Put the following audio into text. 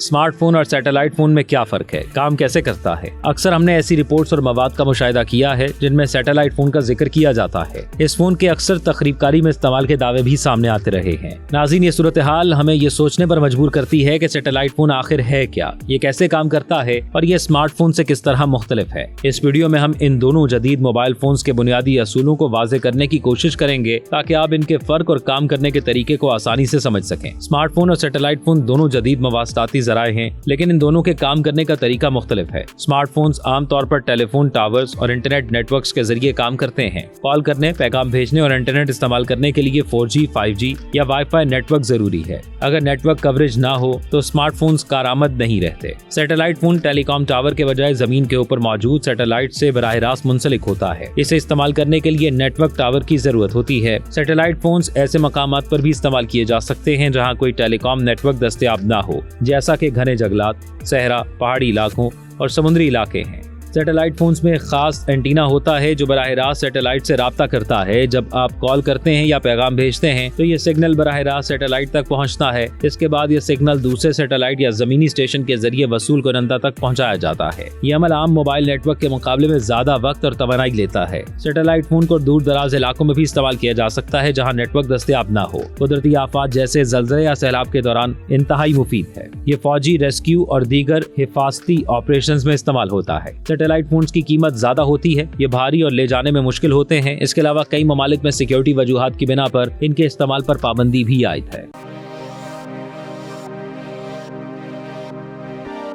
Smart phone और satellite phone में क्या फर्क है, काम कैसे करता है। अक्सर हमने ऐसी रिपोर्ट्स और मवाद का मुशाहिदा किया है जिनमें सैटेलाइट फोन का जिक्र किया जाता है। इस फोन के अक्सर तखरीबकारी में इस्तेमाल के दावे भी सामने आते रहे हैं। नाज़रीन, ये सूरत हाल हमें ये सोचने पर मजबूर करती है कि सैटेलाइट फोन आखिर है क्या, ये कैसे काम करता है और ये स्मार्टफोन से किस तरह मुख्तलिफ है। इस वीडियो में हम इन दोनों जदीद मोबाइल फोन्स के बुनियादी असूलों को वाज़ेह करने की कोशिश करेंगे ताकि आप इनके फर्क और काम करने के तरीके को आसानी से समझ सकें। स्मार्टफोन और सैटेलाइट फोन दोनों जदीद मवासलाती ज़राए हैं, लेकिन इन दोनों के काम करने का तरीका मुख्तलिफ है। स्मार्टफोन्स आमतौर पर टेलीफोन टावर्स और इंटरनेट नेटवर्क्स के जरिए काम करते हैं। कॉल करने, पैगाम भेजने और इंटरनेट इस्तेमाल करने के लिए 4G, 5G या वाईफाई नेटवर्क जरूरी है। अगर नेटवर्क कवरेज ना हो तो स्मार्टफोन्स कारआमद नहीं रहते। सैटेलाइट फोन टेलीकॉम टावर के बजाय जमीन के ऊपर मौजूद सैटेलाइट से बराह रास्त मुंसलिक होता है। इसे इस्तेमाल करने के लिए नेटवर्क टावर की जरूरत होती है। सैटेलाइट फोन्स ऐसे मकामात पर भी इस्तेमाल किए जा सकते हैं जहां कोई टेलीकॉम नेटवर्क दस्तयाब ना हो, जैसा कि घने जंगलात, सहरा, पहाड़ी इलाकों और समुद्री इलाके हैं। सैटेलाइट फोन्स में खास एंटीना होता है जो बराह रास्त सैटेलाइट से राब्ता करता है। जब आप कॉल करते हैं या पैगाम भेजते हैं तो ये सिग्नल बराह रास्त सैटेलाइट तक पहुंचता है। इसके बाद ये सिग्नल दूसरे सैटेलाइट या जमीनी स्टेशन के जरिए वसूल कुनंदा तक पहुंचाया जाता है। ये अमल आम मोबाइल नेटवर्क के मुकाबले में ज्यादा वक्त और तवानाई लेता है। सैटेलाइट फोन को दूर दराज इलाकों में भी इस्तेमाल किया जा सकता है जहाँ नेटवर्क दस्तयाब न हो। कुदरती आफात जैसे ज़लज़ले या सैलाब के दौरान इंतहाई मुफीद है। ये फौजी, रेस्क्यू और दीगर हिफाजती ऑपरेशंस में इस्तेमाल होता है। सैटेलाइट फोन्स की कीमत ज्यादा होती है, ये भारी और ले जाने में मुश्किल होते हैं। इसके अलावा कई ममालिक में सिक्योरिटी वजूहात की बिना पर इनके इस्तेमाल पर पाबंदी भी आयद है।